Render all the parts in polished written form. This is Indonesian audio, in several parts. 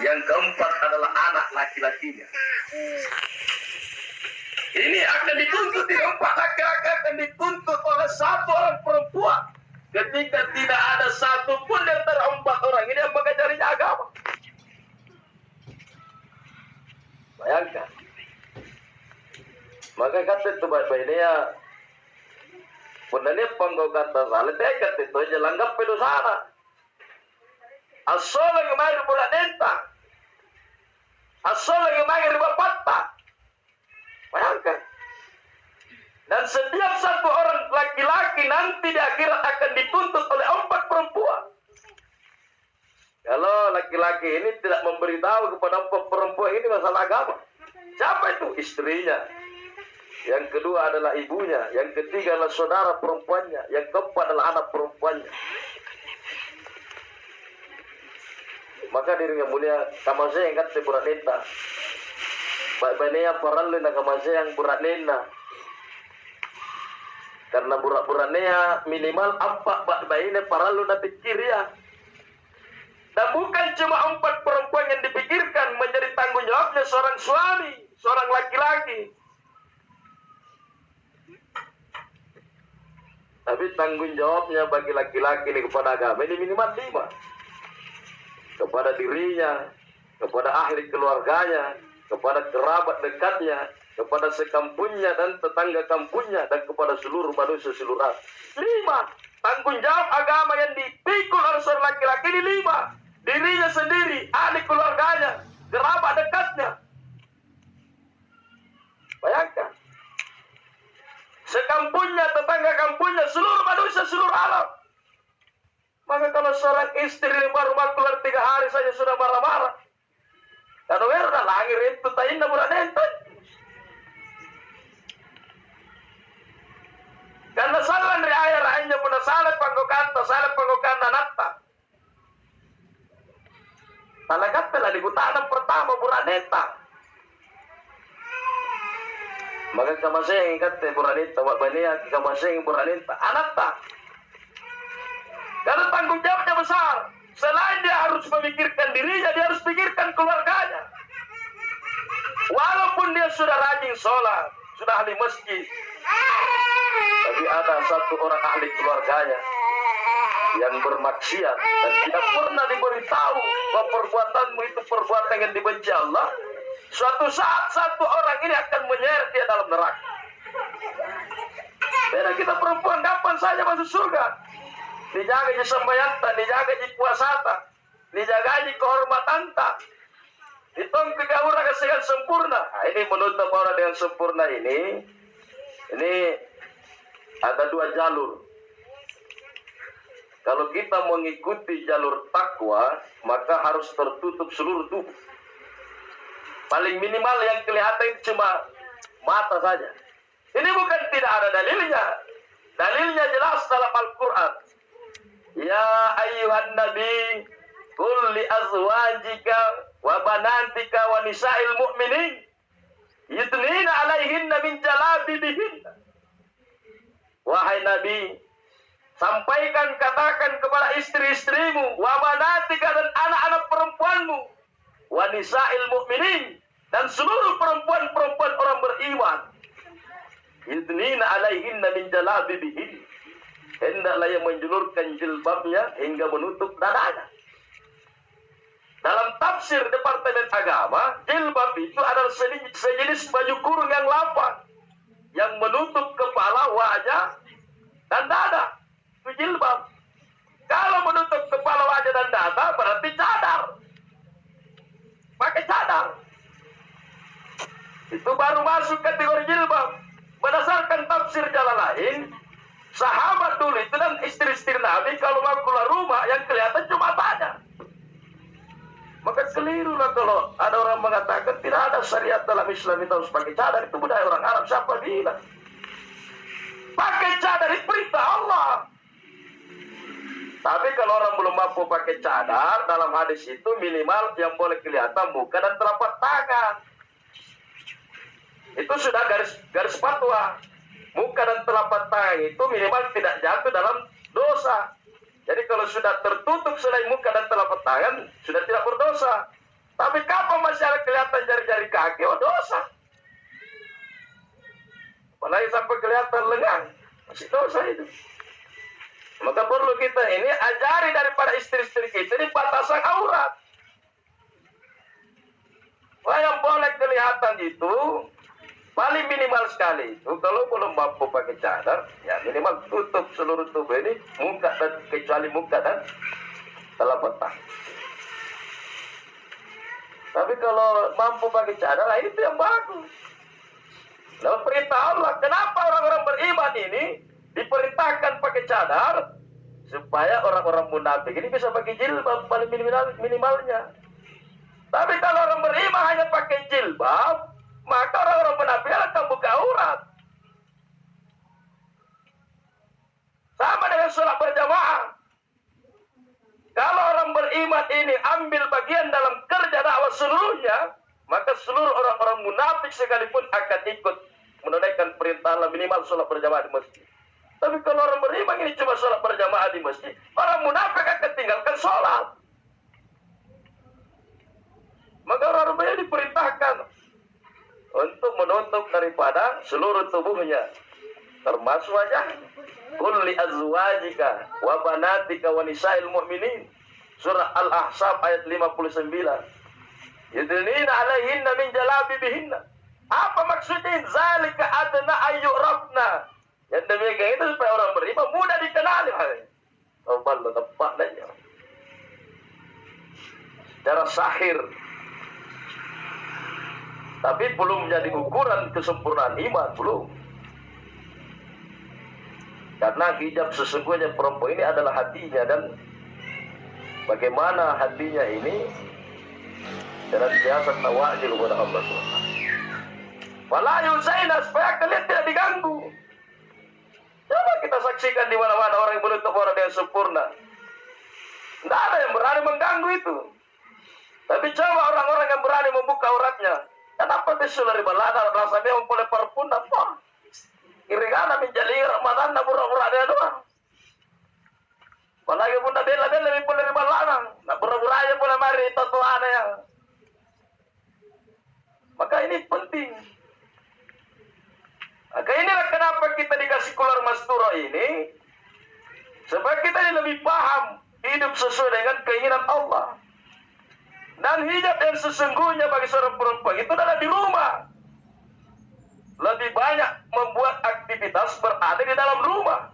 Yang keempat adalah anak laki-lakinya. Ini akan dituntut, empat laki-laki akan dituntut oleh satu orang perempuan. Ketika tidak ada satu pun di antara empat orang ini yang mengajarinya agama. Bayangkan. Maka kata itu baik-baiknya ya. Punanya panggau kata salah, dia kata itu aja langgap pedo sana. Asal lagi main bola denta. Asal lagi main riba patah. Bayangkan. Dan setiap satu orang laki-laki nanti di akhirat akan dituntut oleh empat perempuan. Kalau laki-laki ini tidak memberitahu kepada empat perempuan ini masalah agama. Siapa itu? Istrinya. Yang kedua adalah ibunya. Yang ketiga adalah saudara perempuannya. Yang keempat adalah anak perempuannya. Maka dirinya mulia kamase yang kata burat neta. Baik-baiknya paralu na kamase yang burat nena. Karena burat-buratnya minimal empat baik-baiknya paralu na pikir ya. Dan bukan cuma empat perempuan yang dipikirkan menjadi tanggung jawabnya seorang suami, seorang laki-laki. Tapi tanggung jawabnya bagi laki-laki ini kepada agama ini minimal 5. Kepada dirinya, kepada ahli keluarganya, kepada kerabat dekatnya, kepada sekampungnya dan tetangga kampungnya, dan kepada seluruh manusia seluruh. 5. Tanggung jawab agama yang dipikul oleh seorang laki-laki ini 5. Dirinya sendiri, ahli keluarganya, kerabat dekatnya. Bayangkan. Sekampungnya, tetangga kampungnya, seluruh manusia seluruh alam. Maka kalau seorang istri baru keluar 3 hari saja sudah marah-marah. Kalau udah lahir itu tayin na bulan enten. Karena salah dari ayah lainnya pun salah panggokanta natta. Talagat telah digunakan pertama buraneta. Maka kamaseng kata buraneta, wakbania kamaseng buraneta, anatta. Karena tanggung jawabnya besar. Selain dia harus memikirkan dirinya, dia harus pikirkan keluarganya. Walaupun dia sudah rajin sholat, sudah ahli masjid, tapi ada satu orang ahli keluarganya yang bermaksiat dan tidak pernah diberitahu bahwa perbuatanmu itu perbuatan yang dibenci Allah. Suatu saat satu orang ini akan menyeret dia dalam neraka. Beda kita perempuan kapan saja masuk surga. Dijaga di sembayanta, dijaga di puasata, dijaga di kehormatanta. Ditong kegaura dengan sempurna. Nah, ini menutup orang dengan sempurna ini ada 2 jalur. Kalau kita mengikuti jalur takwa, maka harus tertutup seluruh tubuh. Paling minimal yang kelihatan cuma mata saja. Ini bukan tidak ada dalilnya. Dalilnya jelas dalam Al-Quran. Ya ayyuhan nabi, qul li azwajika wa banatika wa nisa'il mu'minin yudnina alaihinna min jalabibihinna. Wahai Nabi, sampaikan, katakan kepada istri-istrimu, wa banatika dan anak-anak perempuanmu, wa nisa'il mu'minin dan seluruh perempuan-perempuan orang beriman, yudnina alaihinna min jalabibihinna, hendaklah yang menjulurkan jilbabnya hingga menutup dadanya. Dalam tafsir Departemen Agama, jilbab itu adalah sejenis baju kurung yang lapang yang menutup kepala, wajah, dan dada. Itu jilbab. Kalau menutup kepala, wajah, dan dada berarti cadar. Pakai cadar. Itu baru masuk kategori jilbab. Berdasarkan tafsir jalan lain, sahabat dulu itu dan istri-istri Nabi kalau mau keluar rumah yang kelihatan cuma matanya. Maka keliru lah kalau ada orang mengatakan tidak ada syariat dalam Islam itu harus pakai cadar. Itu budaya orang Arab, siapa bilang? Pakai cadar itu perintah Allah. Tapi kalau orang belum mampu pakai cadar, dalam hadis itu minimal yang boleh kelihatan muka dan telapak tangan. Itu sudah garis fatwa. muka dan telapak tangan itu minimal tidak jatuh dalam dosa. Jadi kalau sudah tertutup selain muka dan telapak tangan, sudah tidak berdosa. Tapi kapan masih ada kelihatan jari-jari kaki, oh dosa. Apalagi sampai kelihatan lengan, masih dosa itu. Maka perlu kita ini ajari daripada istri-istri kita ini batasan aurat. Wah, yang boleh kelihatan itu paling minimal sekali itu kalau belum mampu pakai cadar, ya minimal tutup seluruh tubuh ini, muka dan kecuali muka dan telapak tangan. Tapi kalau mampu pakai cadar, nah itu yang bagus. Lalu perintah Allah, kenapa orang-orang beriman ini diperintahkan pakai cadar? Supaya orang-orang munafik ini bisa pakai jilbab paling minimalnya. Tapi kalau orang beriman hanya pakai jilbab, maka orang-orang munafik akan buka aurat. Sama dengan sholat berjamaah. Kalau orang beriman ini ambil bagian dalam kerja dakwah seluruhnya, maka seluruh orang-orang munafik sekalipun akan ikut menunaikan perintah Allah minimal sholat berjamaah di masjid. Tapi kalau orang beriman ini cuma sholat berjamaah di masjid, orang munafik akan tinggalkan sholat. Maka orang beriman diperintahkan untuk menutup daripada seluruh tubuhnya, termasuk wajah. Qul li azwajika wa banatika wa nisa'il mu'minin. Surah Al-Ahzab ayat 59. Yudnina 'alaihinna min jalabibihinna. Apa maksudnya? Zalika adna ayyurafna. Yang demikian itu supaya orang beriman mudah dikenali. Oh, ballo tepat aja. Secara sahir. Tapi belum menjadi ukuran kesempurnaan iman, belum. Karena hijab sesungguhnya perempuan ini adalah hatinya, dan bagaimana hatinya ini senantiasa tawadhu kepada Allah SWT. Wala yuzaina, supaya kalian tidak diganggu. Coba kita saksikan di mana-mana orang yang menutup aurat dengan sempurna. Tidak ada yang berani mengganggu itu. Tapi coba orang-orang yang berani membuka auratnya. Kenapa besok dari balada rasanya mempunyai parfum apa? Kira-kira menjadi Ramadan nak pura-pura dia doang. Apalagi pun tak bela-bela lebih boleh dari balada. Nak pura-pura aja boleh mari tatuan ya. Maka ini penting. Maka inilah kenapa kita dikasih keluar Masturo ini, supaya kita lebih paham hidup sesuai dengan keinginan Allah. Dan hijab yang sesungguhnya bagi seorang perempuan itu adalah di rumah. Lebih banyak membuat aktivitas berada di dalam rumah.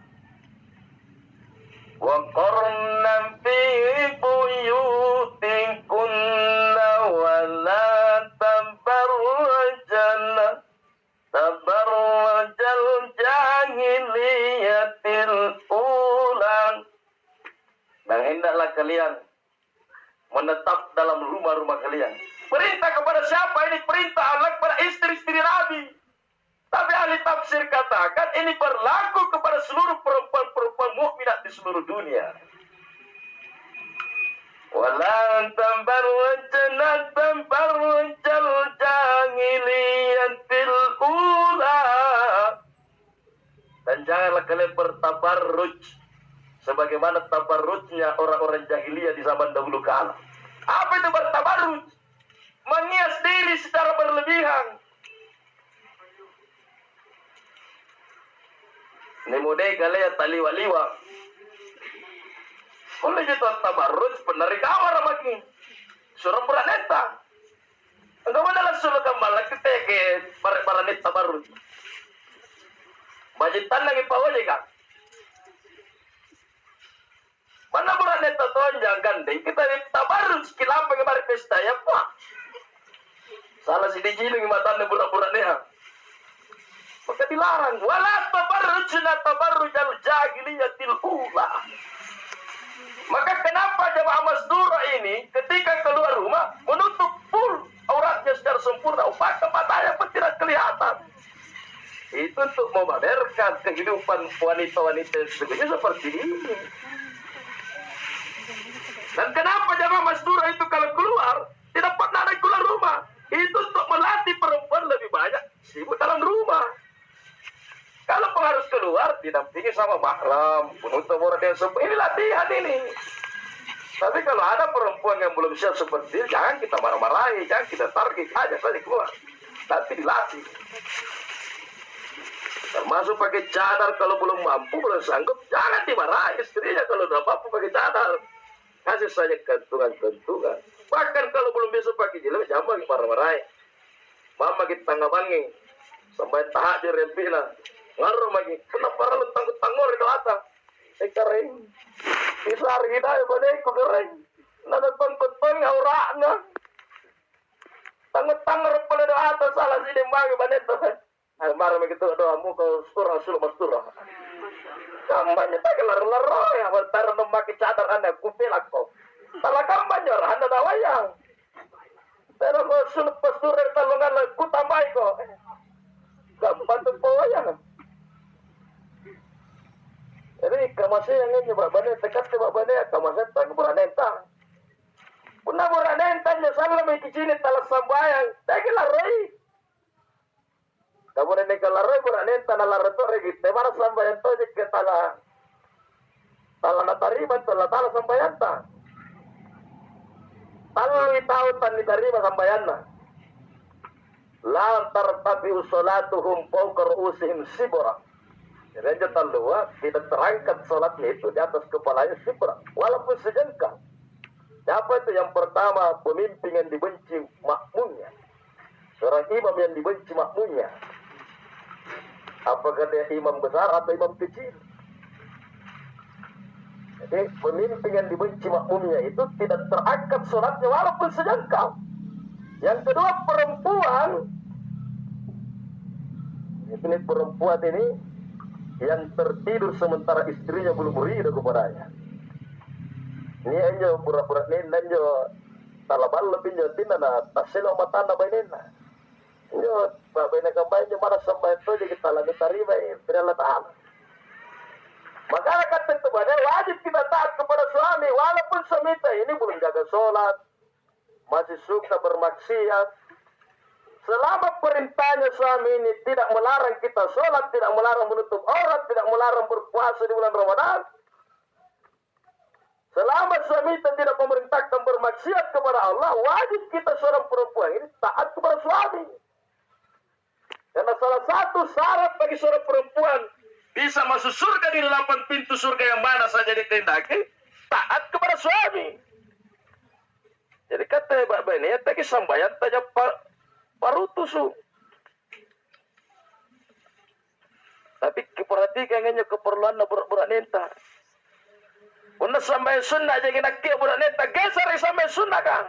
Wa qarna fi buyutikunna wa la tabarrajna tabarrajal jahiliyatil ulang. Dan hendaklah kalian menetap dalam rumah-rumah kalian. Perintah kepada siapa ini? Perintah Allah kepada istri-istri Nabi. Tapi ahli tafsir katakan ini berlaku kepada seluruh perempuan-perempuan mukminat di seluruh dunia. Walan tabarrajna tabarrujal jahiliyatil ula. Dan janganlah kalian bertabarruj sebagaimana tabarrujnya orang-orang jahiliyah di zaman dahulu kala. Apa itu bertabarruj? Menghias diri secara berlebihan. Ini model kalian taliwa-liwa. Kalau itu tabarruj benar kamar lagi. Suruh beraneta. Enggak adalah suruh kembali kita ke barat tabarruj. Bajitan lagi pawai kan. Mana beraneta tonjang gandeng kita di tabarruj kilapa ke barat pesta ya pak. Salah si dijiling matanya burak-burak dia. Maka dilarang. Wala tabarrujna tabarrujal jahiliyatil ula. Maka kenapa jamaah Masdura ini ketika keluar rumah menutup full auratnya secara sempurna, maka matanya pun tidak kelihatan. Itu untuk memamerkan kehidupan wanita-wanita yang sesungguhnya seperti ini. Dan kenapa jamaah Masdura itu kalau keluar tidak pernah ada keluar rumah? Itu untuk melatih perempuan lebih banyak sibuk dalam rumah. Kalau didampingi sama mahram, penutup orang yang ini latihan ini. Tapi kalau ada perempuan yang belum siap seperti ini, jangan kita marah-marahi, jangan kita target aja saja keluar. Nanti dilatih. Termasuk pakai cadar kalau belum mampu, belum sanggup, jangan dimarahi istrinya kalau udah mampu pakai cadar. Kasih saja kentungan-kentungan. Bahkan kalau belum bisa pakai jilbab, jangan marah-marahi. Mama kita tanggapangi sampai tahap di rempina ngaruh lagi kenapa lu tanggut-tanggur itu atas kering pisar kita ya pada ikut kering nada tanggut-tanggung auraknya tanggut-tanggur pada di atas salah sih dembagi pada itu marah begitu doamu ke surah suruh masturah kampanye tak kelar-kelar ya bertaruh memakai cadar anda kupilak kok salah kampanye anda dah wayang pero ko sulut pasture talungan lang kutamay ko. Gampang to po yan. Jadi kamasi yang ini babane tekat ke babane kamasi tang buranenta. Kuna buranenta nya salah may kicini talas sambayang. Dagi laroy. Kamu nene kalaroy buranenta na larato regi te para sambayang to jik tala. Tala na tariban tala sambayang ta. Talui tautan diterima sambayanna. Lantar tapi usolatuhum fawqa ru'usihim sibra. Jadi talua tidak terangkat salatnya itu di atas kepalanya sibra, walaupun sejengkal. Siapa itu yang pertama? Pemimpin yang dibenci makmumnya. Seorang imam yang dibenci makmumnya. Apakah dia imam besar atau imam kecil? Jadi pemimpin yang dibenci makmumnya itu tidak terangkat sholatnya walaupun sejengkal. Yang kedua perempuan. Ini perempuan ini yang tertidur sementara istrinya belum ridho kepadanya. Ini enjo pura-pura nena enjo talabal lebih enjo tinana taselo matana bainena. Enjo baina kambai enjo mana sampai itu jadi kita lagi tarima tidak ta'ala. Maka kata itu wajib kita taat kepada suami walaupun suami ini belum jaga sholat, masih suka bermaksiat. Selama perintahnya suami ini tidak melarang kita sholat, tidak melarang menutup aurat, tidak melarang berpuasa di bulan Ramadan. Selama suami itu tidak memerintahkan bermaksiat kepada Allah, wajib kita seorang perempuan ini taat kepada suami. Karena salah satu syarat bagi seorang perempuan bisa masuk surga di 8 pintu surga yang mana saja dikehendaki, taat kepada suami. Jadi kata Mbak ini, tadi sambayan tanya parutusu. Tapi perhatikan keperluan berat nenta. Una sambayan sunnah jadi nak kia berat nenta, geser sambayan sunnah kan.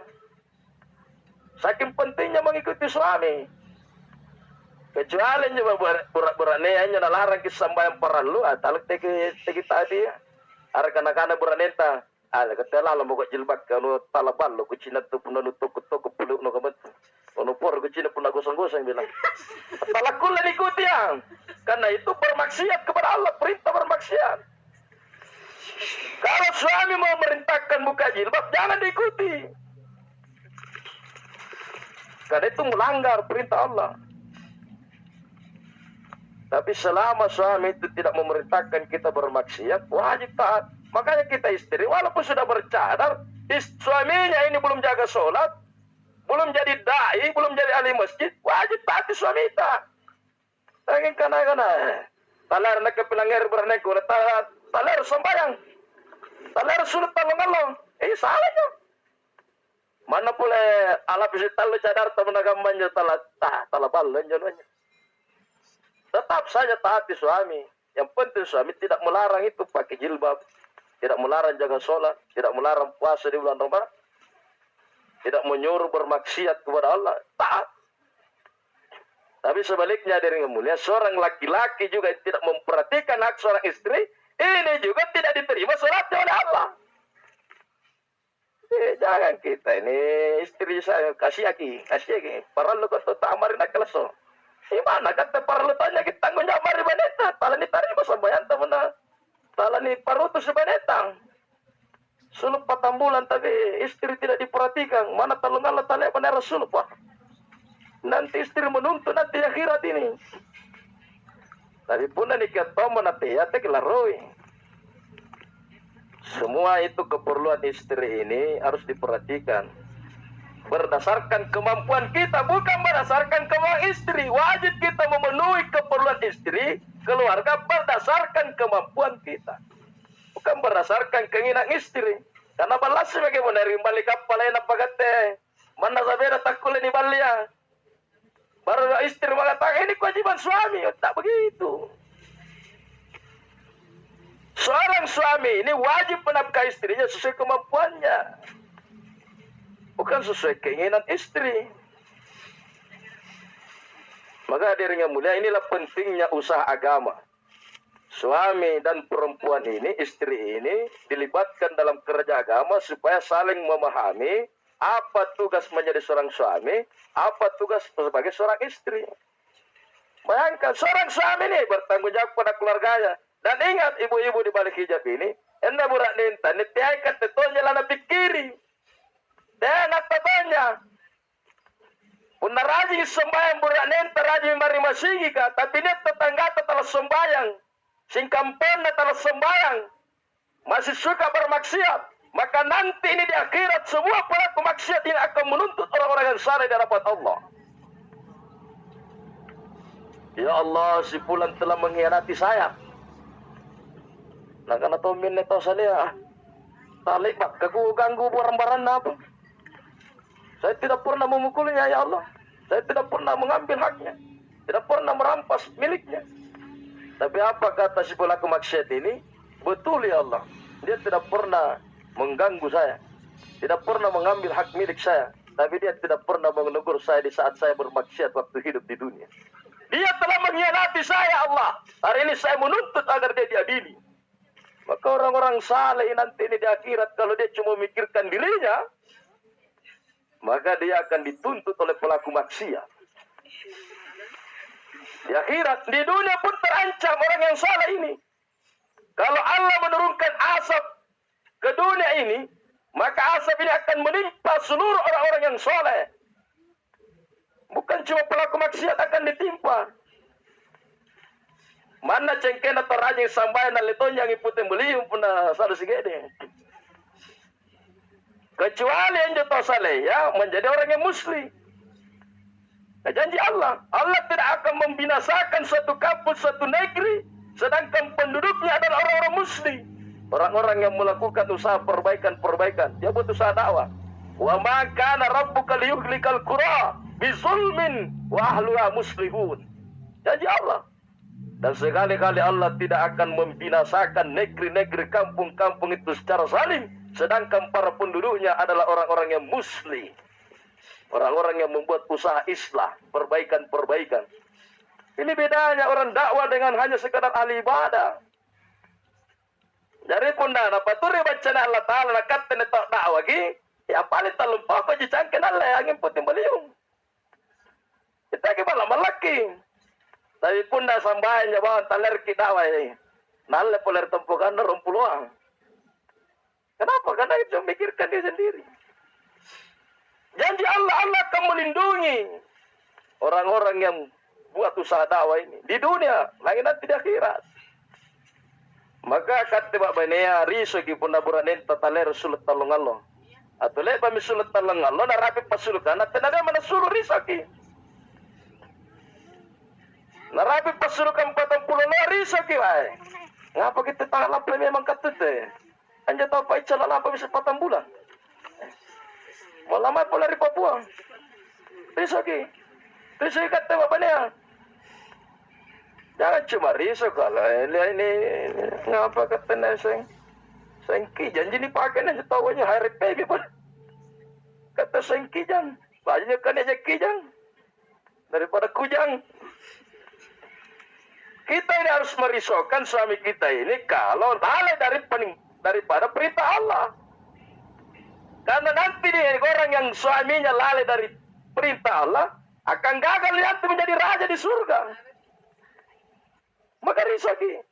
Saking pentingnya mengikuti suami. Kecuali juga berat hanya nalarang kesambayan perlu atau tegi tadi ada kanak-kanak beraneta ada ketela lo mau jilbab kalau talabal lo kucina tu pun lo toko peluk no kamu no por kucina pun gosong-gosong bilang talakul ikuti ya karena itu bermaksiat kepada Allah, perintah bermaksiat. Kalau suami mau merintahkan buka jilbab jangan diikuti karena itu melanggar perintah Allah. Tapi selama suami itu tidak memerintahkan kita bermaksiat, wajib taat. Makanya kita istri, walaupun sudah bercadar, suaminya ini belum jaga sholat, belum jadi da'i, belum jadi ahli masjid, wajib taati suami kita. Tangin kana-kana, talar nak kepilangir berneku, talar sembayang, talar sulit talong-along, salahnya. Mana pula ala pisi talu cadar temenagamanya talabal lenjonnya. Tetap saja taati suami. Yang penting suami tidak melarang itu pakai jilbab, tidak melarang jaga sholat, tidak melarang puasa di bulan Ramadan, tidak menyuruh bermaksiat kepada Allah. Taat. Tapi sebaliknya dari yang mulia, seorang laki-laki juga tidak memperhatikan hak seorang istri, ini juga tidak diterima sholatnya oleh Allah. Jangan kita ini istri saya kasih aki, perlu kau tak amarin akalaso. Gimana kata perlu tanya kita tanggung jawab mari baneta, tala ni tarima sambayan ta mana, tala ni parutus banetang. Suluk 4 bulan tapi istri tidak diperhatikan, mana talungan la tala pada Rasul Pak. Nanti istri menuntut nanti akhirat ini. Tapi pun nikah tomo nanti ya laroi. Semua itu keperluan istri ini harus diperhatikan. Berdasarkan kemampuan kita, bukan berdasarkan kemampuan istri. Wajib kita memenuhi keperluan istri, keluarga berdasarkan kemampuan kita. Bukan berdasarkan keinginan istri. Karena balas sebagai menerima balik kapal lain apa kata. Mana sabeda takul ini balia. Baru istri mengatakan ini kewajiban suami. Tak begitu. Seorang suami ini wajib menafkahi istrinya sesuai kemampuannya. Bukan sesuai keinginan istri. Maka hadirin yang mulia, inilah pentingnya usaha agama. Suami dan perempuan ini, istri ini dilibatkan dalam kerja agama supaya saling memahami apa tugas menjadi seorang suami, apa tugas sebagai seorang istri. Bayangkan seorang suami ini bertanggung jawab pada keluarganya. Dan ingat ibu-ibu di balik hijab ini, anda burak ninta, nitiaikat tetonya lana pikiri. Dan tetonya. Puna rajin sembayang burak ninta, rajin mari masigi ka, tapi ini tetangga telah sembayang. Singkampon telah sembayang. Masih suka bermaksiat. Maka nanti ini di akhirat, semua pelaku maksiat ini akan menuntut orang-orang yang saleh di hadapan Allah. Ya Allah, si fulan telah mengkhianati saya. Nah karena tomin neto saya talik pak aku ganggu barang-barang apa. Saya tidak pernah memukulnya ya Allah. Saya tidak pernah mengambil haknya. Tidak pernah merampas miliknya. Tapi apa kata si pelaku maksiat ini? Betul ya Allah. Dia tidak pernah mengganggu saya. Tidak pernah mengambil hak milik saya. Tapi dia tidak pernah menegur saya di saat saya bermaksiat waktu hidup di dunia. Dia telah mengkhianati saya Allah. Hari ini saya menuntut agar dia diadili. Maka orang-orang saleh nanti ini di akhirat, kalau dia cuma memikirkan dirinya, maka dia akan dituntut oleh pelaku maksiat. Di akhirat, di dunia pun terancam orang yang saleh ini. Kalau Allah menurunkan asap ke dunia ini, maka asap ini akan menimpa seluruh orang-orang yang saleh. Bukan cuma pelaku maksiat akan ditimpa. Mana cengkena terajing sambayan dan letonya yang ikutin beliau pun selalu segede. Kecuali yang jatuh saleh ya menjadi orang yang muslim. Nah, janji Allah, Allah tidak akan membinasakan suatu kampus, suatu negeri, sedangkan penduduknya adalah orang-orang muslim. Orang-orang yang melakukan usaha perbaikan-perbaikan. Dia butuh usaha dakwah. Wa ma kana rabbuka liyuhlikal qura bizulmin wa ahluha muslihun. Janji Allah. Dan sekali-kali Allah tidak akan membinasakan negeri-negeri kampung-kampung itu secara zalim. Sedangkan para penduduknya adalah orang-orang yang muslim. Orang-orang yang membuat usaha islah, perbaikan-perbaikan. Ini bedanya orang dakwah dengan hanya sekadar ahli ibadah. Dari pun dah dapat turi baca Allah Ta'ala nak kata netak dakwah lagi. Ya paling tak lupa apa jicangkan Allah yang putih beliung. Kita gimana malaki. Tapi pun dah sambahan ya bawa taler kita wai. Nalle poler tempukan rumpuluang. Kenapa? Karena itu memikirkan dia sendiri. Janji Allah akan melindungi orang-orang yang buat usaha dakwah ini di dunia, lagi nanti di akhirat. Maka kata Pak Banea riso ki pun naburan taler sulut talong Allah. Atau le pami sulut talong Allah na rapi pasulukan at tenada mana sulu risaki. Narapi pasurukan 40 lari sakit ay. Ngapa kita tak lapar memang katut eh. Anja tahu pak icala lapar bisa 4 bulan. Malamai pola di Papua. Risaki. Risaki kata apa nih? Jangan cuma risau kalau ini ngapa kata neseng. Sengki janji ni pakai nih tahunya hari baby pun. Kata sengki jang. Banyak kan aja kijang. Daripada kujang. Kita ini harus merisaukan suami kita ini kalau lalai daripada perintah Allah. Karena nanti nih orang yang suaminya lalai dari perintah Allah akan gagal nanti menjadi raja di surga. Maka risaki.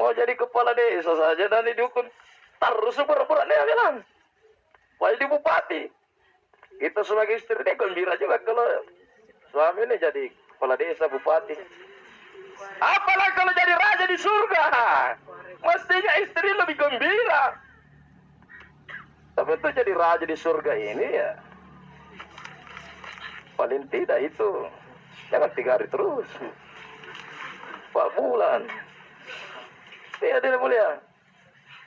Mau jadi kepala desa saja dan dihukum terus pura-pura dia bilang. Wajib bupati. Kita sebagai istri dia gembira juga kalau suami ini jadi kepala desa, bupati. Apalagi kalau jadi raja di surga, mestinya istri lebih gembira. Tapi itu jadi raja di surga ini ya, paling tidak itu jangan 3 hari terus, 4 bulan. Iya tidak mulia.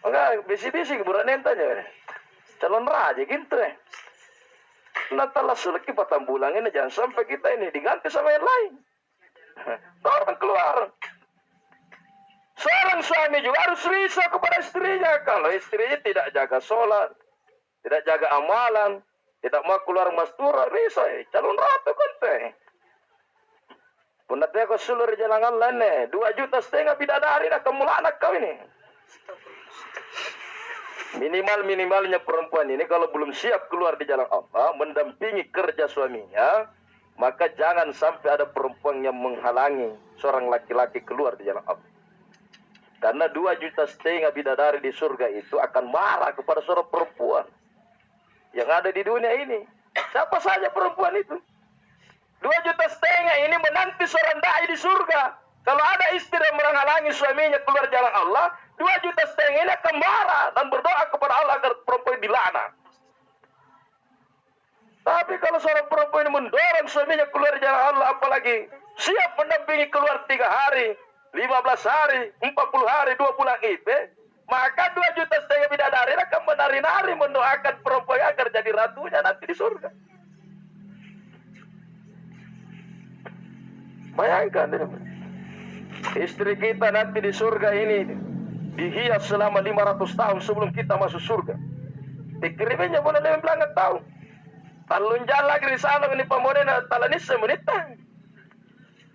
Enggak, bisi-bisi keburan entahnya. Calon raja gitu ya. Natalah sulit ke 4 bulan ini, jangan sampai kita ini diganti sama yang lain. Orang keluar. Seorang suami juga harus risau kepada istrinya. Kalau istrinya tidak jaga sholat, tidak jaga amalan, tidak mau keluar mastura, risau. Calon ratu kan teh. Punatnya kau sulur jalan Allah nih, 2,5 juta bidadari nak kemula anak kau ini. Minimalnya perempuan ini kalau belum siap keluar di jalan Allah, mendampingi kerja suaminya, maka jangan sampai ada perempuan yang menghalangi seorang laki-laki keluar di jalan Allah. Karena 2,5 juta bidadari di surga itu akan marah kepada seorang perempuan yang ada di dunia ini. Siapa saja perempuan itu. 2,5 juta ini menanti seorang dai di surga. Kalau ada istri yang menghalangi suaminya keluar jalan Allah, 2,5 juta ini akan marah dan berdoa kepada Allah agar perempuan dilaknat. Tapi kalau seorang perempuan ini mendorong suaminya keluar jalan Allah, apalagi siap mendampingi keluar 3 hari, 15 hari, 40 hari, 2 bulan itu, maka 2,5 juta bidadari akan menari-nari mendoakan perempuan agar jadi ratunya nanti di surga. Bayangkan, istri kita nanti di surga ini dihias selama 500 tahun sebelum kita masuk surga. Dikiriminnya boleh 15 tahun. Talunjan lagi di sana ini pemodena talanis semenitang.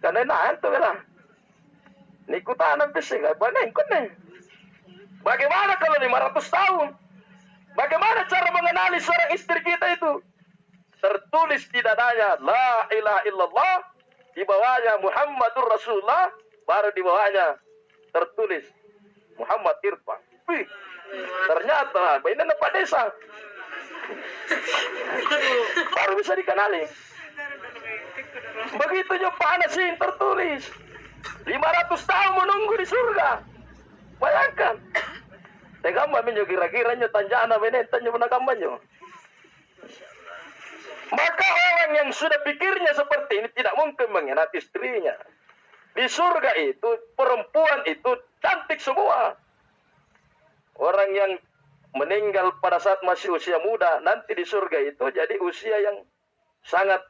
Karena nahan tuh lah. Nikutan pising apa nih? Bagaimana kalau 500 tahun? Bagaimana cara mengenali seorang istri kita itu? Tertulis di dadanya la ilaha illallah, di bawahnya Muhammadur Rasulullah, baru di bawahnya tertulis Muhammad Irfan. Wih, ternyata ini Pak Desa. Baru bisa dikenali. Begitu juga Pak Anasin tertulis 500 tahun menunggu di surga. Bayangkan. Tegamba minyo kira-kiranya tanjana benetanya menagambanyo. Maka orang yang sudah pikirnya seperti ini tidak mungkin mengkhianati istrinya. Di surga itu perempuan itu cantik semua. Orang yang meninggal pada saat masih usia muda, nanti di surga itu jadi usia yang sangat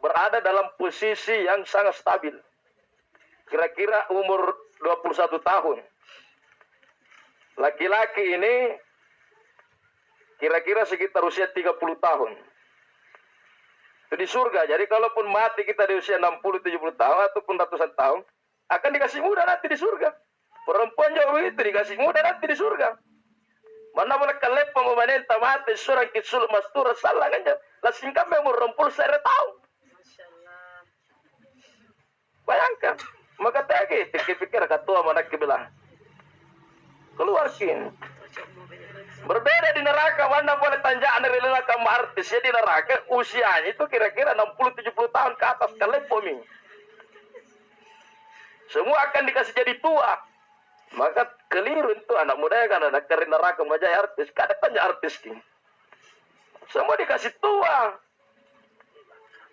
berada dalam posisi yang sangat stabil. Kira-kira umur 21 tahun. Laki-laki ini kira-kira sekitar usia 30 tahun. Itu di surga. Jadi kalaupun mati kita di usia 60-70 tahun ataupun ratusan tahun, akan dikasih muda nanti di surga. Perempuan jauh itu dikasih muda nanti di surga. Mana boleh kalep pemerintah mati seorang kisul mastura salah kan ya. Lasing kami umur 60 tahun. Bayangkan. Maka tadi pikir ketua mana kebelah. Keluarkin. Berbeda di neraka, mana boleh tanjaan dari neraka artis. Ya di neraka usianya itu kira-kira 60-70 tahun ke atas kalepomi. Semua akan dikasih jadi tua. Maka keliru itu anak muda kan anak dari neraka majai artis. Kadang tanya artis ini. Semua dikasih tua.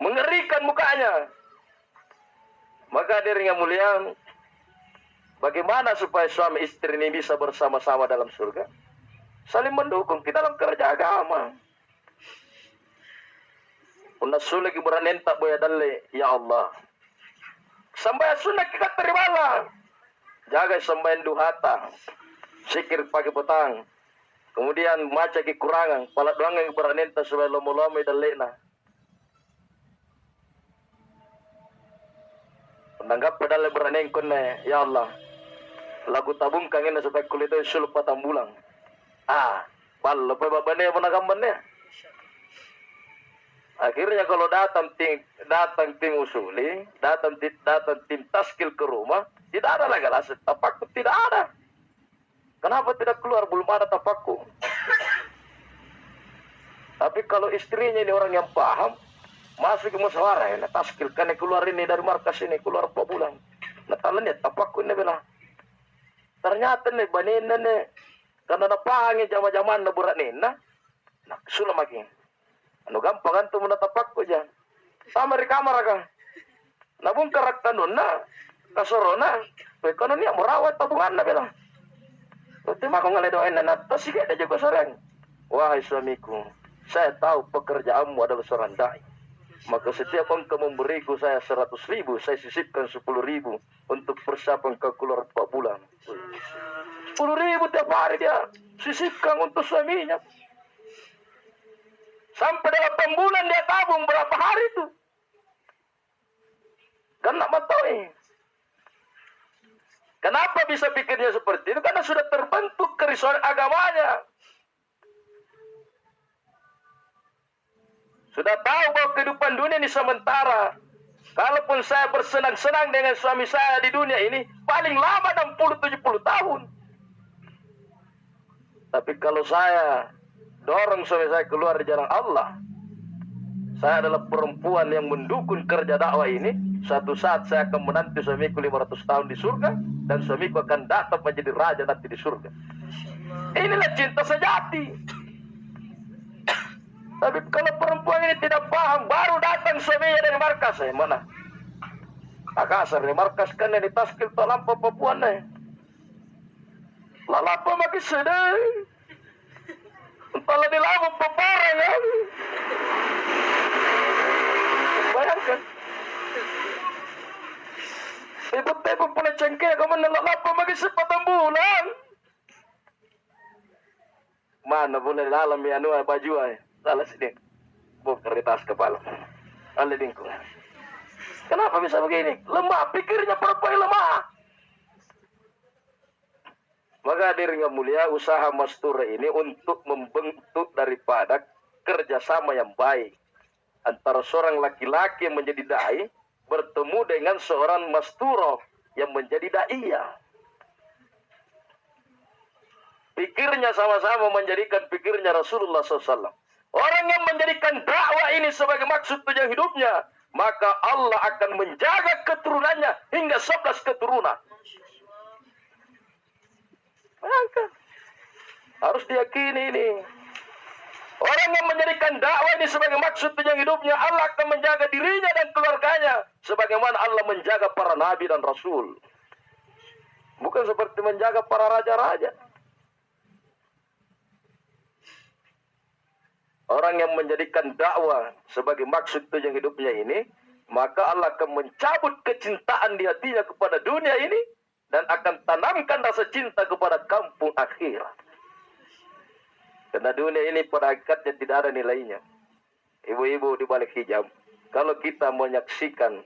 Mengerikan mukanya. Maka diri yang mulia, bagaimana supaya suami istri ini bisa bersama-sama dalam surga? Saling mendukung kita dalam kerja agama. Una sulit beranen tak boleh dalle, ya Allah. Sampai sunnah kita terimalah. Jaga sembahyang duhata, sikir pagi petang. Kemudian maca kekurangan, pala doang yang beranen tak supaya lomo-lomo dalle na. Menanggap padahal beranen konne, ya Allah. Lagu tabung kangen supaya kulit itu sulap patang bulang. Bal lepas babane menagambannya. Akhirnya kalau datang tim usuli, datang tim taskil ke rumah, tidak ada lagi alasan tapaku, tidak ada. Kenapa tidak keluar? Belum ada tapaku. Tapi kalau istrinya ini orang yang paham, Masuk ke musyawarah ya, taskil kan keluar ini dari markas ini keluar 4 bulan. Nah talan ya tapakku ini bilang. Ternyata nih banina nih karena napangi jama-jaman na burat nina. Nah sulam lagi. Anu gampang kan tuh menatapakku aja. Sama di kamar kan. Nabung karak kanun na kasorona. Konon niya merawat tabungan na bilang. Terima aku ngeledoin na tas sige ada juga sorang. Wahai suamiku, saya tahu pekerjaanmu adalah seorang dai. Maka setiap engkau memberiku saya 100.000, saya sisipkan 10.000 untuk persiapan ke keluar 4 bulan. 10.000 tiap hari dia sisipkan untuk suaminya. Sampai 8 bulan dia tabung berapa hari itu. Kan nak mataui. Kenapa bisa pikirnya seperti itu? Karena sudah terbentuk kerisauan agamanya. Sudah tahu bahwa kehidupan dunia ini sementara. Kalaupun saya bersenang-senang dengan suami saya di dunia ini, paling lama 60-70 tahun. Tapi kalau saya dorong suami saya keluar di jalan Allah, saya adalah perempuan yang mendukung kerja dakwah ini. Suatu saat saya akan menanti suamiku 500 tahun di surga, dan suamiku akan datang menjadi raja nanti di surga. Inilah cinta sejati. Tapi kalau perempuan ini tidak paham, baru datang suaminya dari markas. Mana? Akasar di markas kan yang ditaskil talampa Papuan nih. Lalapa makin sedih. Entahlah di lambung peparang ya. Bayangkan. Ibu-ibu pula cengkeh, kamu lalapa makin 4 bulan. Mana boleh dalam ya baju ay. Salah sedih. Bukan di tas kepala. Alih dingkung. Kenapa bisa begini? Lemah. Pikirnya perempuan lemah. Maka hadirin yang mulia, usaha mastura ini untuk membentuk daripada kerjasama yang baik antara seorang laki-laki yang menjadi dai bertemu dengan seorang masturo yang menjadi daiyah. Pikirnya sama-sama menjadikan pikirnya Rasulullah SAW. Orang yang menjadikan dakwah ini sebagai maksud tujuan hidupnya, maka Allah akan menjaga keturunannya hingga 11 keturunan. Bayangkan. Harus diyakini ini. Orang yang menjadikan dakwah ini sebagai maksud tujuan hidupnya, Allah akan menjaga dirinya dan keluarganya sebagaimana Allah menjaga para nabi dan rasul. Bukan seperti menjaga para raja-raja. Orang yang menjadikan dakwah sebagai maksud tujuan hidupnya ini, maka Allah akan mencabut kecintaan di hatinya kepada dunia ini dan akan tanamkan rasa cinta kepada kampung akhirat. Karena dunia ini pada hakikatnya tidak ada nilainya. Ibu-ibu di balik hijab, kalau kita menyaksikan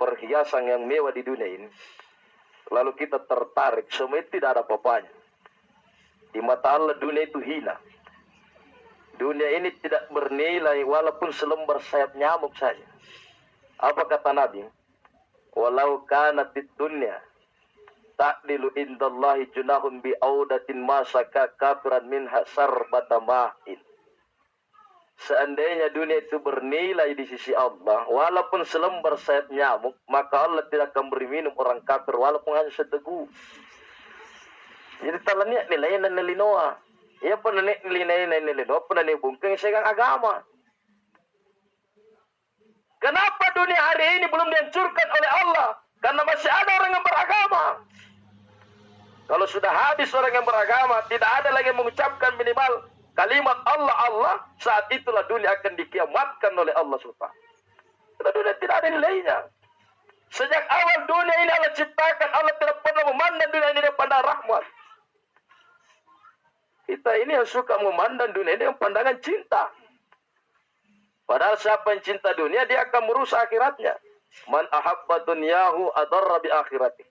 perhiasan yang mewah di dunia ini, lalu kita tertarik, semua itu tidak ada apa-apanya. Di mata Allah dunia itu hina. Dunia ini tidak bernilai walaupun selembar sayap nyamuk saja. Apa kata Nabi? Walau kanatid dunya ta'dilu indallahi junahun bi'audatin masaka kafiran minha sarbata ma'in. Seandainya dunia itu bernilai di sisi Allah, walaupun selembar sayap nyamuk, maka Allah tidak akan beri minum orang kafir walaupun hanya seteguk. Jadi talanya nilainya dan nilinoa. Ya pernah nilai-nilai, pernah bungkeng segang agama. Kenapa dunia hari ini belum dihancurkan oleh Allah? Karena masih ada orang yang beragama. Kalau sudah habis orang yang beragama, tidak ada lagi yang mengucapkan minimal kalimat Allah, Allah, saat itulah dunia akan dikiamatkan oleh Allah SWT. Karena dunia tidak ada nilainya. Sejak awal dunia ini Allah ciptakan, Allah tidak pernah memandang dunia ini dengan pandang rahmat. Kita ini yang suka memandang dunia ini dengan pandangan cinta. Padahal siapa yang cinta dunia, dia akan merusak akhiratnya. Man ahabba dunyahu adarra bi akhirati.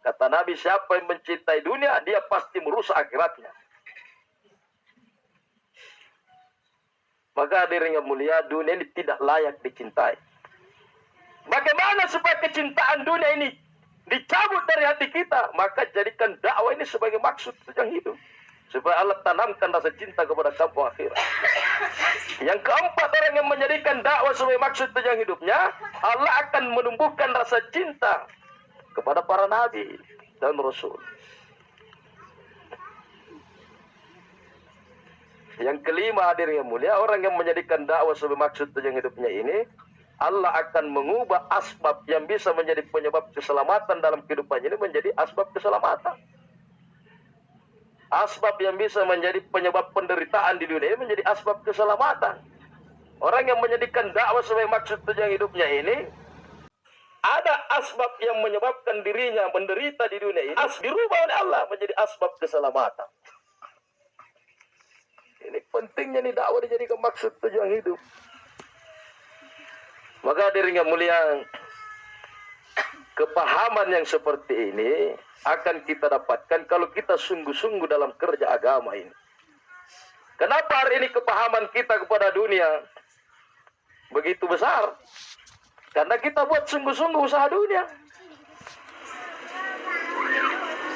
Kata Nabi, siapa yang mencintai dunia, dia pasti merusak akhiratnya. Maka hadirin yang mulia, dunia ini tidak layak dicintai. Bagaimana supaya kecintaan dunia ini dicabut dari hati kita? Maka jadikan dakwah ini sebagai maksud tujuan hidup. supaya Allah tanamkan rasa cinta kepada kampung akhirat. Yang keempat, orang yang menjadikan dakwah sebagai maksud tujuan hidupnya, Allah akan menumbuhkan rasa cinta kepada para nabi dan rasul. Yang kelima, hadirin yang mulia, orang yang menjadikan dakwah sebagai maksud tujuan hidupnya ini, Allah akan mengubah asbab yang bisa menjadi penyebab keselamatan dalam kehidupan ini menjadi asbab keselamatan. Asbab yang bisa menjadi penyebab penderitaan di dunia ini menjadi asbab keselamatan. Orang yang menjadikan dakwah sebagai maksud tujuan hidupnya ini, ada asbab yang menyebabkan dirinya menderita di dunia ini, dirubah oleh Allah menjadi asbab keselamatan. Ini pentingnya nih dakwah dijadikan maksud tujuan hidup. Maka hadirin yang mulia, kepahaman yang seperti ini akan kita dapatkan kalau kita sungguh-sungguh dalam kerja agama ini. Kenapa hari ini kepahaman kita kepada dunia begitu besar? Karena kita buat sungguh-sungguh usaha dunia.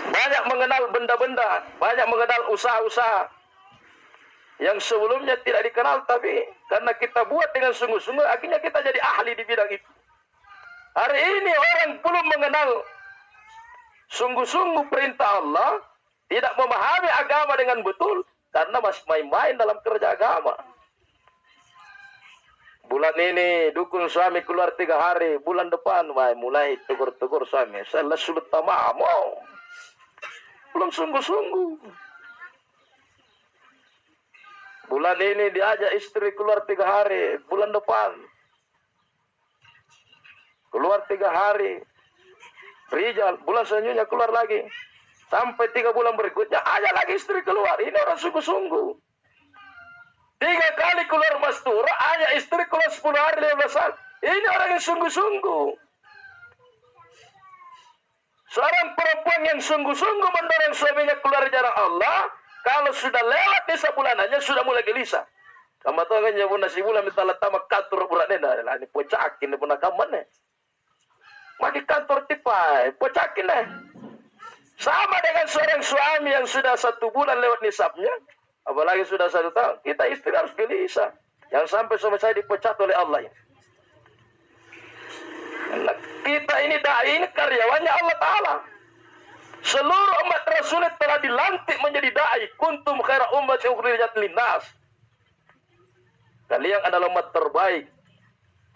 Banyak mengenal benda-benda, banyak mengenal usaha-usaha yang sebelumnya tidak dikenal, tapi karena kita buat dengan sungguh-sungguh, akhirnya kita jadi ahli di bidang itu. Hari ini orang belum mengenal sungguh-sungguh perintah Allah, tidak memahami agama dengan betul, karena masih main-main dalam kerja agama. Bulan ini dukung suami keluar 3 hari, bulan depan mulai tegur-tegur suami, saya sudah tamam, belum sungguh-sungguh. Bulan ini diajak istri keluar 3 hari, bulan depan keluar 3 hari, Rijal, bulan selanjutnya keluar lagi, sampai 3 bulan berikutnya ajak lagi istri keluar. Ini orang sungguh-sungguh. 3 kali keluar mastura, ajak istri keluar 10 hari 15 hari. Ini orang yang sungguh-sungguh. Seorang perempuan yang sungguh-sungguh mendorong suaminya keluar jalan Allah, kalau sudah lewat desa bulanannya sudah mulai gelisah. Kamu tahu kan ya nasi bulan minta letama kantor bulan ini, ini pocakin ini pun kaman maki kantor tipai, pocakin deh. Sama dengan seorang suami yang sudah 1 bulan lewat nisabnya, apalagi sudah 1 tahun, kita istri harus gelisah. Yang sampai suami saya dipecat oleh Allah ini. Karena kita ini dai, ini karyawannya Allah Ta'ala. Seluruh umat Rasul telah dilantik menjadi dai. Kuntum khaira ummatin ukhrijat linnas. Kalian adalah umat terbaik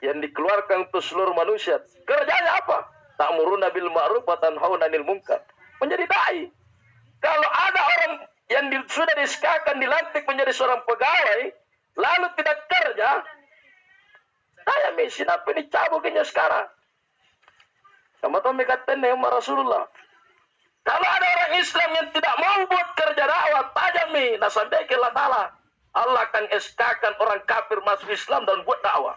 yang dikeluarkan untuk seluruh manusia. Kerjanya apa? Ta'muruna bil ma'ruf wa tanhauna 'anil munkar. Menjadi dai. Kalau ada orang yang sudah disekakan dilantik menjadi seorang pegawai, lalu tidak kerja, saya mesin apa ini cabukinya sekarang? Sama tahu mengatakan Umar Rasulullah. Kalau ada orang Islam yang tidak mau buat kerja dakwah, tajami nasampai Allah Ta'ala, Allah akan eskakan orang kafir masuk Islam dan buat dakwah.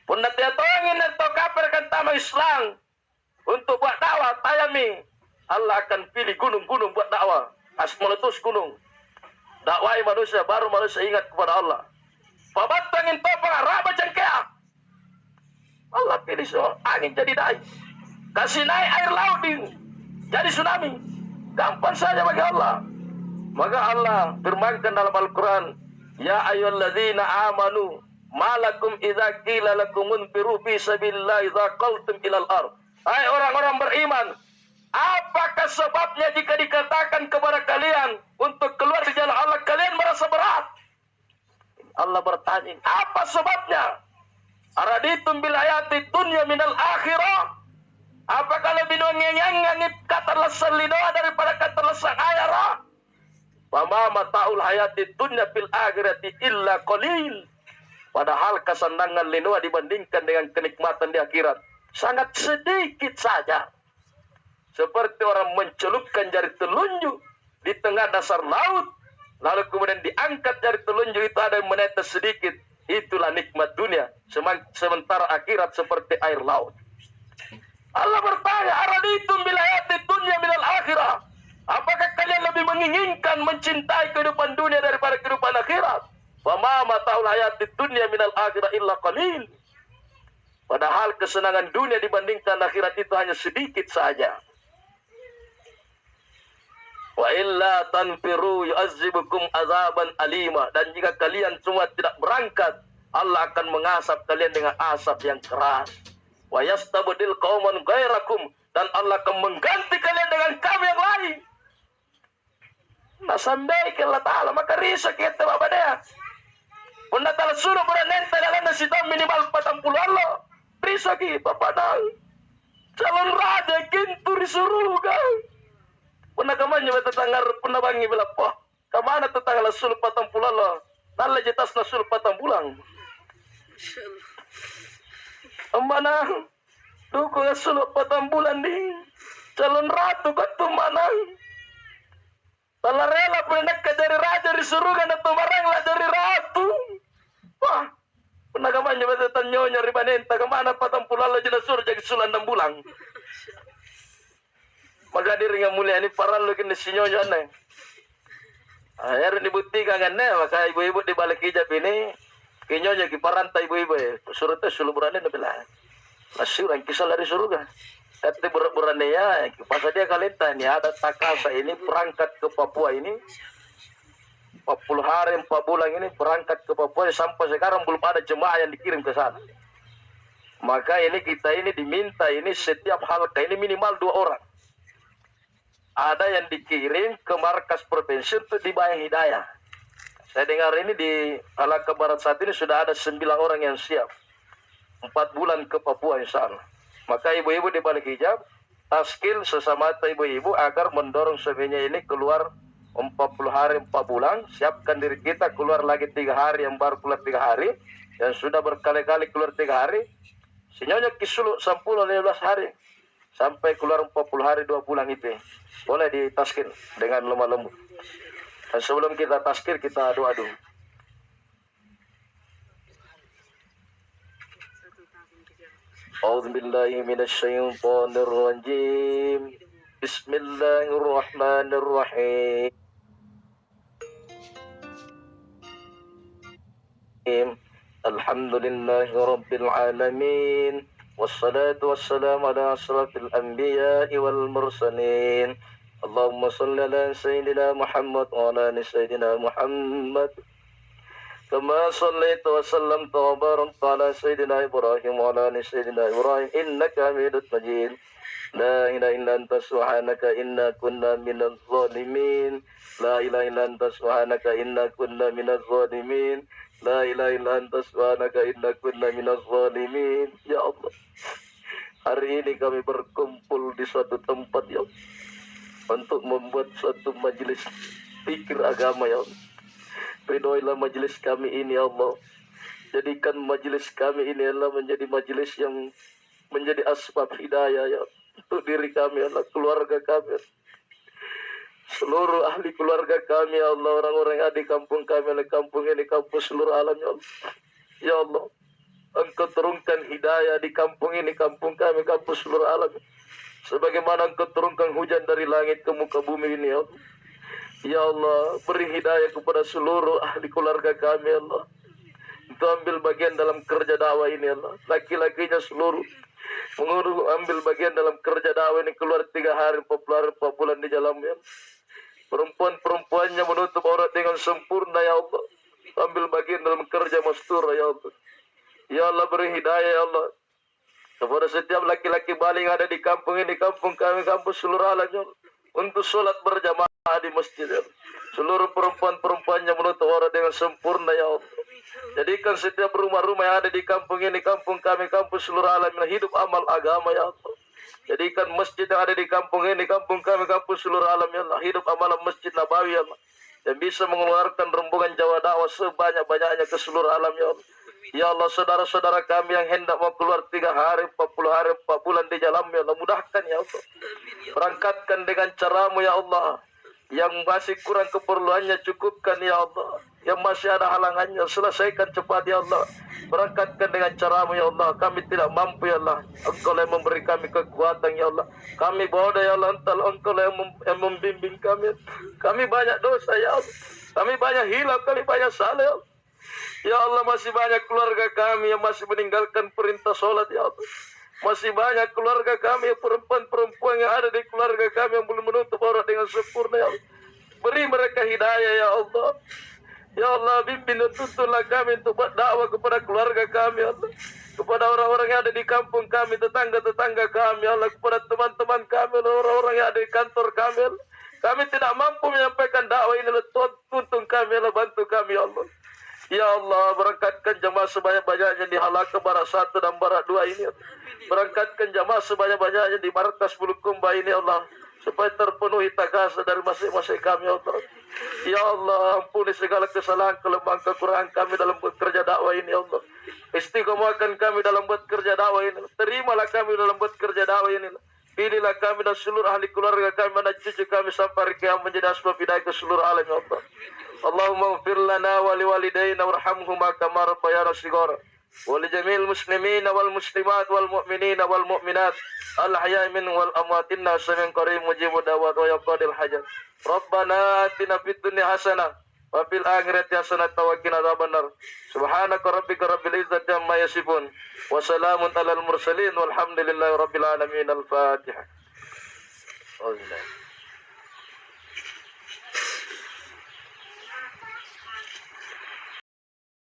Pun nanti ingin atau kafir akan tamat Islam untuk buat dakwah, tajami Allah akan pilih gunung-gunung buat dakwah. Meletus gunung. Dakwai manusia, baru manusia ingat kepada Allah. Pabatangin topang, raba cengkeak. Allah pilih seorang angin jadi dai. Kasih naik air laut jadi tsunami. Gampang saja bagi Allah. Maka Allah firmankan dalam Al-Quran, Ya ayyuhalladzina amanu, malakum idza qila lakum unfiru fi sabilillah idza qaltum ilal ard. Hai orang-orang beriman, apakah sebabnya jika dikatakan kepada kalian untuk keluar di jalan Allah, kalian merasa berat? Allah bertanya, apa sebabnya? Araditum bil hayati dunya minal akhirah? Apakah lebih ngenyangan kata lesan linoa daripada kata lesan ayara? Wama mata'ul hayati dunya fil akhirati illa qalil. Padahal kesenangan linoa dibandingkan dengan kenikmatan di akhirat sangat sedikit saja. Seperti orang mencelupkan jari telunjuk di tengah dasar laut, lalu kemudian diangkat jari telunjuk itu ada yang menetes sedikit. Itulah nikmat dunia. Sementara akhirat seperti air laut. Allah bertanya, araditum bil hayati dunya minal akhirah? Apakah kalian lebih menginginkan mencintai kehidupan dunia daripada kehidupan akhirat? Wa ma mata'ul hayati dunya minal akhirah illa qalil. Padahal kesenangan dunia dibandingkan akhirat itu hanya sedikit saja. Wa illa tanfiru yu'azzibukum azaban alima. Dan jika kalian semua tidak berangkat, Allah akan mengasap kalian dengan asap yang keras. Wa yastabdil qauman ghairakum. Dan Allah akan mengganti kalian dengan kaum yang lain. Nah sampai ke Allah Ta'ala. Maka risau kita Bapak dia. Bunda Ta'ala suruh beranenta dalam nasita minimal 40 Allah. Risau kita padang. Calon raja kintu disuruh kan. Pernah kamarnya tetangga pernah bangi bila poh. Kamana tetangga lasul 40 Allah. Nalla jetas lasul 40 bulan. Mana? Dukung lasul 40 bulan di. Calon ratu katu mana? Tala rela pernah dari raja disuruh kan atau baranglah dari ratu. Wah, pernah kamarnya betatan nyonya ribanenta kemana 40 Allah jelas suruh jadi sulan 6 bulan. Maka diri yang mulia ini parah lu kini si nyonya aneh. Akhirnya dibuktikan kan maka ibu-ibu di balik hijab ini kinyonya kiparanta ibu-ibu suruh tes sulu berani nabilah. Masih orang kisah dari surga. Tapi berani ya, pas dia kalita ini ada takasa ini berangkat ke Papua ini 40 hari 4 bulan ini berangkat ke Papua sampai sekarang belum ada jemaah yang dikirim ke sana. Maka ini kita ini diminta ini setiap halqa ini minimal 2 orang. Ada yang dikirim ke markas provinsi untuk dibayang hidayah. Saya dengar ini di halqa barat saat ini sudah ada 9 orang yang siap 4 bulan ke Papua insya Allah. Maka ibu-ibu di balik hijab taskil sesama ibu-ibu agar mendorong suaminya ini keluar 40 hari 4 bulan. Siapkan diri kita keluar lagi 3 hari yang baru keluar 3 hari. Yang sudah berkali-kali keluar 3 hari. Sinyonya kisulu 10-15 hari. Sampai keluar 40 hari 2 bulan itu. Boleh ditaskil dengan lemah lembut. Dan sebelum kita taskil kita doa dulu. A'udzubillahi minasyaitonir rajim. Bismillahirrahmanirrahim. Alhamdulillahi rabbil alamin. Wassalatu wassalamu ala asrafil anbiya'i wal mursalin. Allahumma salli ala sayyidina Muhammad wa ala ali sayyidina Muhammad. Kama sallaita wa sallamta wa barakta ala sayyidina Ibrahim wa ala ali sayyidina Ibrahim innaka Hamidum Majid. La ilaha illa anta subhanaka inna kunna minaz zalimin. La ilaha illa anta subhanaka inna kunna minaz zalimin. La ilaha illa anta subhanaka inna kunna minaz zalimin. Ya Allah, hari ini kami berkumpul di suatu tempat ya Allah, untuk membuat suatu majelis fikir agama ya Allah. Ridhoilah majelis kami ini ya Allah. Jadikan majelis kami ini Allah menjadi majelis yang menjadi asbab hidayah ya untuk diri kami Allah, keluarga kami, seluruh ahli keluarga kami ya Allah, orang-orang yang ada di kampung kami, di kampung ini, kampung seluruh alam ya Allah. Ya Allah, Engkau turunkan hidayah di kampung ini, kampung kami, kampung seluruh alam. Sebagaimana Engkau turunkan hujan dari langit ke muka bumi ini ya Allah. Ya Allah, beri hidayah kepada seluruh ahli keluarga kami ya Allah. Untuk ambil bagian dalam kerja dakwah ini ya Allah. Laki-lakinya seluruh ambil bagian dalam kerja dakwah ini, keluar 3 hari 4 bulan di jalannya. Perempuan-perempuannya menutup aurat dengan sempurna ya Allah. Ambil bagian dalam kerja mastur ya Allah. Ya Allah, beri hidayah ya Allah kepada setiap laki-laki balik yang ada di kampung ini, kampung kami, kampung seluruh alam ya Allah, untuk sholat berjamaah di masjid ya Allah. Seluruh perempuan-perempuannya menutup aurat dengan sempurna ya Allah. Jadikan setiap rumah-rumah yang ada di kampung ini, kampung kami, kampung seluruh alam hidup amal agama ya Allah. Jadikan masjid yang ada di kampung ini, kampung kami, kampung seluruh alam ya Allah, hidup amal masjid Nabawi ya Allah, yang bisa mengeluarkan rombongan Jawa dakwah sebanyak-banyaknya ke seluruh alam ya Allah. Ya Allah, saudara-saudara kami yang hendak mau keluar 3 hari, 40 hari, 4 bulan di jalan ya Allah, mudahkan ya Allah. Berangkatkan dengan caramu ya Allah. Yang masih kurang keperluannya cukupkan ya Allah. Yang masih ada halangannya selesaikan cepat ya Allah. Berangkatkan dengan caramu ya Allah. Kami tidak mampu ya Allah. Engkau yang memberi kami kekuatan ya Allah. Kami bodoh ya Allah. Engkau yang membimbing kami. Kami banyak dosa ya Allah. Kami banyak hilaf, kami banyak salah ya Allah. Ya Allah, masih banyak keluarga kami yang masih meninggalkan perintah sholat ya Allah. Masih banyak keluarga kami, perempuan-perempuan yang ada di keluarga kami yang belum menutup aurat dengan sempurna, ya Allah. Beri mereka hidayah, ya Allah. Ya Allah, bimbing dan tuntunlah kami untuk berdakwah kepada keluarga kami, ya Allah. Kepada orang-orang yang ada di kampung kami, tetangga-tetangga kami, ya Allah. Kepada teman-teman kami, orang-orang yang ada di kantor kami, ya Allah. Kami tidak mampu menyampaikan dakwah ini, ya Allah. Tuntun kami, ya Allah. Bantu kami, ya Allah. Ya Allah, berangkatkan jamaah sebanyak-banyaknya di Halaka Barat 1 dan Barat 2 ini, ya Allah. Berangkatkan jamaah sebanyak-banyaknya di Markas Bulukumba ini, ya Allah. Supaya terpenuhi tagasa dari masing-masing kami, ya Allah. Ya Allah, ampuni segala kesalahan, kelemahan, kekurangan kami dalam bekerja dakwah ini, ya Allah. Istiqomahkan kami dalam bekerja dakwah ini. Terimalah kami dalam bekerja dakwah ini. Pilihlah kami dan seluruh ahli keluarga kami dan cucu kami sampai kiamat menjadi asbab hidayah ke seluruh alam, ya Allah. Allahumma ighfir lana wa liwalidayna warhamhuma kama rabbayana shighara. ولجميع المسلمين والمسلمات والمؤمنين والمؤمنات الأحياء منهم والأموات إنه سميع قريب مجيب الدعوات ويقضي الحاجات ربنا آتنا في الدنيا حسنة وفي الآخرة حسنة وقنا عذاب النار سبحانك ربك رب العزة عما يصفون وسلام على المرسلين والحمد لله رب العالمين الفاتحة.